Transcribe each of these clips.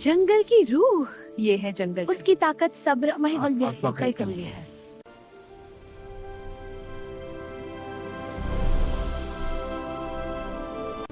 जंगल की रूह, ये है जंगल। उसकी ताकत सब्र कमी है।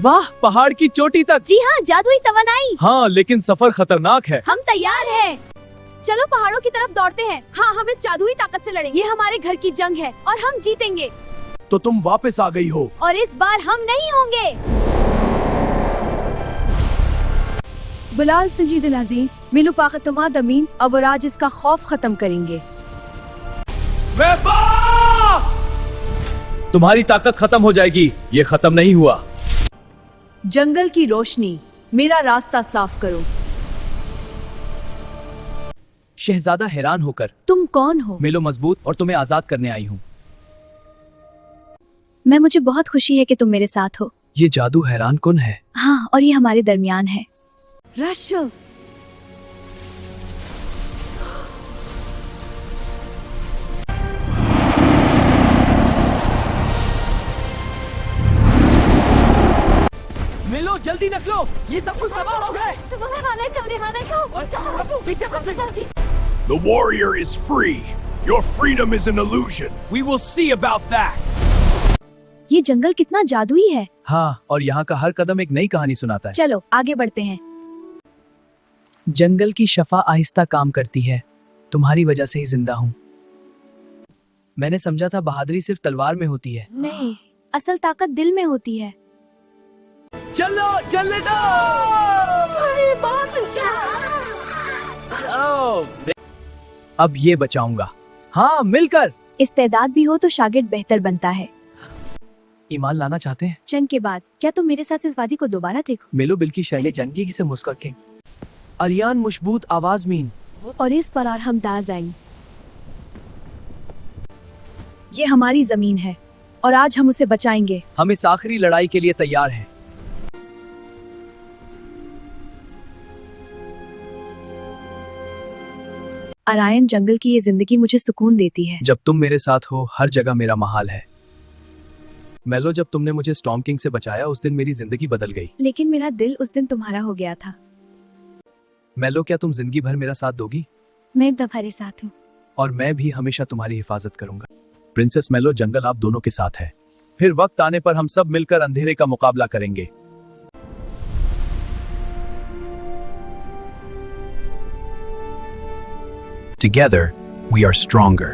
वाह, पहाड़ की चोटी तक। जी हाँ, जादुई तवानाई। हाँ, लेकिन सफर खतरनाक है। हम तैयार हैं। चलो पहाड़ों की तरफ दौड़ते हैं। हाँ, हम इस जादुई ताकत से लड़ेंगे। ये हमारे घर की जंग है और हम जीतेंगे। तो तुम वापस आ गई हो और इस बार हम नहीं होंगे। बिलाल संजीद अलादीन, मिलू पाकतमा दमीन, अब आज इसका खौफ खत्म करेंगे। तुम्हारी ताकत खत्म हो जाएगी, ये खत्म नहीं हुआ। जंगल की रोशनी, मेरा रास्ता साफ करो। शहजादा हैरान होकर, तुम कौन हो? मेलो मजबूत और तुम्हें आजाद करने आई हूँ। मुझे बहुत खुशी है कि तुम मेरे साथ हो। ये जादू हैरान कुन है। हाँ, और ये हमारे दरमियान है। रशल, मेलो जल्दी निकलो, ये सब कुछ तबाह हो गए। The warrior is free. Your freedom is an illusion. We will see about that. ये जंगल कितना जादुई है। हाँ, और यहाँ का हर कदम एक नई कहानी सुनाता है। चलो आगे बढ़ते हैं। जंगल की शफा आहिस्ता काम करती है, तुम्हारी वजह से ही जिंदा हूँ। मैंने समझा था बहादुरी सिर्फ तलवार में होती है। नहीं, असल ताकत दिल में होती है। चलो चलने दो। अरे बहुत अच्छा। अब ये बचाऊंगा। हाँ, मिलकर। इस्तेदाद भी हो तो शागिर्द बेहतर बनता है। ईमान लाना चाहते हैं? जंग के बाद क्या तुम मेरे साथ इस वादी को दोबारा देखो? मेलो बिल की शैली जंगी से मुस्कुराके। अरियान मुशबूत आवाज मीन। और इस पर हम दाज आएंगे। ये हमारी जमीन है और आज हम उसे बचाएंगे। हम इस आखिरी लड़ाई के लिए तैयार हैं। अरायन, जंगल की ये जिंदगी मुझे सुकून देती है। जब तुम मेरे साथ हो, हर जगह मेरा महाल है। मेलो, जब तुमने मुझे स्टॉर्म किंग से बचाया, उस दिन मेरी जिंदगी बदल गई। लेकिन मेरा दिल उस दिन तुम्हारा हो गया था। मेलो, क्या तुम जिंदगी भर मेरा साथ दोगी? मैं तुम्हारे साथ हूँ। और मैं भी हमेशा तुम्हारी हिफाजत करूंगा। प्रिंसेस मेलो, जंगल आप दोनों के साथ है। फिर वक्त आने पर हम सब मिलकर अंधेरे का मुकाबला करेंगे। Together, we are stronger.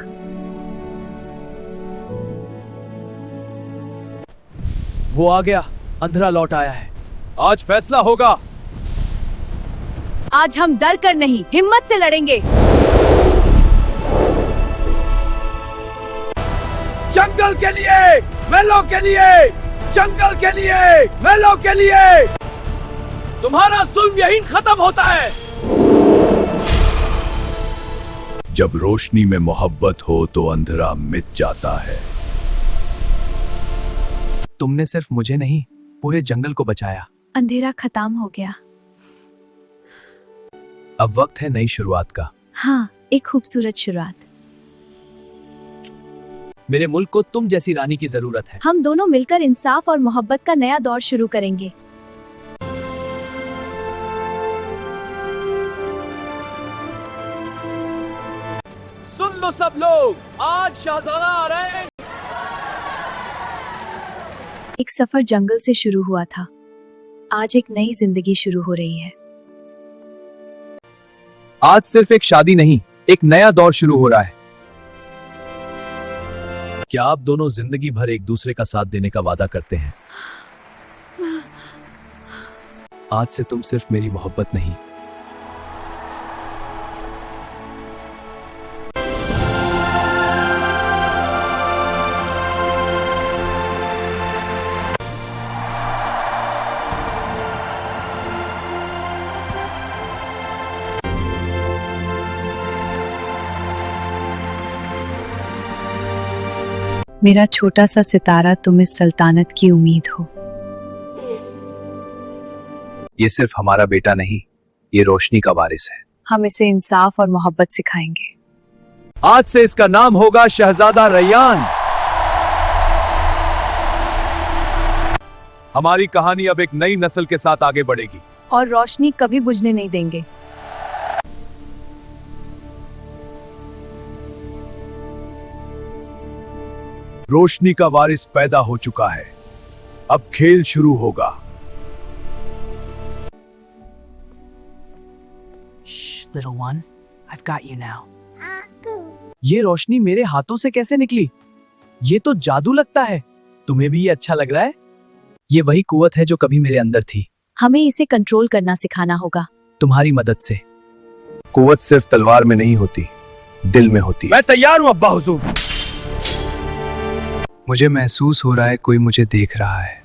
वो आ गया, अंधेरा लौट आया है। आज फैसला होगा। आज हम डर कर नहीं, हिम्मत से लड़ेंगे। जंगल के लिए, मेलो के लिए, जंगल के लिए, मेलो के लिए। तुम्हारा जुल्म यहीं खत्म होता है। जब रोशनी में मोहब्बत हो तो अंधेरा मिट जाता है। तुमने सिर्फ मुझे नहीं, पूरे जंगल को बचाया। अंधेरा खत्म हो गया। अब वक्त है नई शुरुआत का। हाँ, एक खूबसूरत शुरुआत। मेरे मुल्क को तुम जैसी रानी की जरूरत है। हम दोनों मिलकर इंसाफ और मोहब्बत का नया दौर शुरू करेंगे। सुन लो सब लोग, आज शहजादा आ रहे हैं। एक सफर जंगल से शुरू हुआ था, आज एक नई जिंदगी शुरू हो रही है। आज सिर्फ एक शादी नहीं, एक नया दौर शुरू हो रहा है। क्या आप दोनों जिंदगी भर एक दूसरे का साथ देने का वादा करते हैं? आज से तुम सिर्फ मेरी मोहब्बत नहीं, मेरा छोटा सा सितारा, तुम इस सल्तनत की उम्मीद हो। ये सिर्फ हमारा बेटा नहीं, ये रोशनी का वारिस है। हम इसे इंसाफ और मोहब्बत सिखाएंगे। आज से इसका नाम होगा शहजादा रैयान। हमारी कहानी अब एक नई नस्ल के साथ आगे बढ़ेगी। और रोशनी कभी बुझने नहीं देंगे। रोशनी का वारिस पैदा हो चुका है, अब खेल शुरू होगा। Shh, little one. I've got you now. ये रोशनी मेरे हाथों से कैसे निकली? ये तो जादू लगता है। तुम्हें भी ये अच्छा लग रहा है? ये वही कुव्वत है जो कभी मेरे अंदर थी। हमें इसे कंट्रोल करना सिखाना होगा। तुम्हारी मदद से। कुव्वत सिर्फ तलवार में नहीं होती, दिल में होती है। मैं तैयार हूँ अब्बा हुजूर। मुझे महसूस हो रहा है कोई मुझे देख रहा है।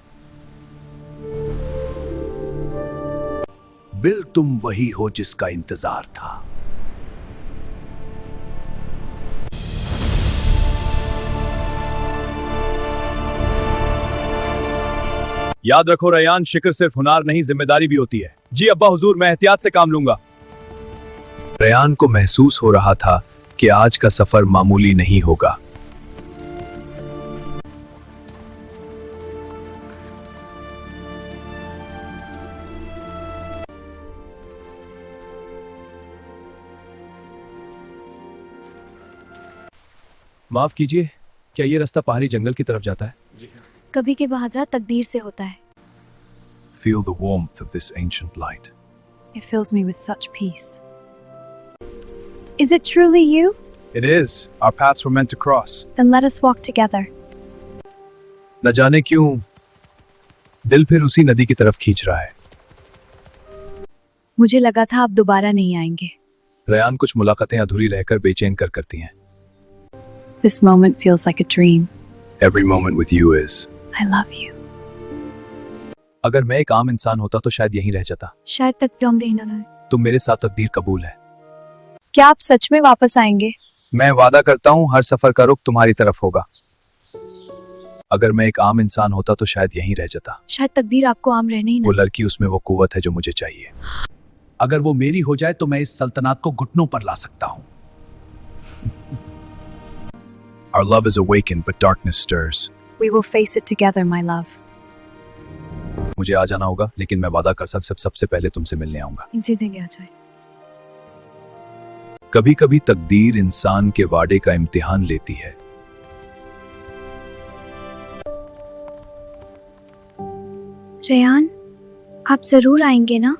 बिल, तुम वही हो जिसका इंतजार था। याद रखो रयान, शिकर सिर्फ हुनार नहीं जिम्मेदारी भी होती है। जी अब्बा हुजूर, मैं एहतियात से काम लूंगा। रयान को महसूस हो रहा था कि आज का सफर मामूली नहीं होगा। माफ कीजिए, क्या ये रास्ता पहाड़ी जंगल की तरफ जाता है? कभी के बहादुर तकदीर से होता है। Feel the warmth of this ancient light. It fills me with such peace. Is it truly you? It is. Our paths were meant to cross. Then let us walk together. न जाने क्यों दिल फिर उसी नदी की तरफ खींच रहा है। मुझे लगा था आप दोबारा नहीं आएंगे। रयान, कुछ मुलाकातें अधूरी रहकर बेचैन कर करती हैं। This moment feels like a dream. Every moment with you is. I love you. अगर मैं एक आम इंसान होता तो शायद यहीं रह जाता। शायद तक टॉम रहना है। तुम मेरे साथ तकदीर कबूल है। क्या आप सच में वापस आएंगे? मैं वादा करता हूँ हर सफर का रुख तुम्हारी तरफ होगा। अगर मैं एक आम इंसान होता तो शायद यहीं रह जाता। शायद तकदीर आपको आम रहने ही वो ना। लड़की, उसमें वो कुव्वत है जो मुझे चाहिए। अगर वो मेरी हो जाए तो मैं इस सल्तनत को घुटनों पर ला सकता हूँ। Our love is awakened, but darkness stirs. We will face it together, my love. मुझे आ जाना होगा, लेकिन मैं वादा कर सबसे पहले तुमसे मिलने आऊंगा। जी देंगे, आ जाए। कभी कभी तकदीर इंसान के वादे का इम्तिहान लेती है। रेयान, आप जरूर आएंगे ना?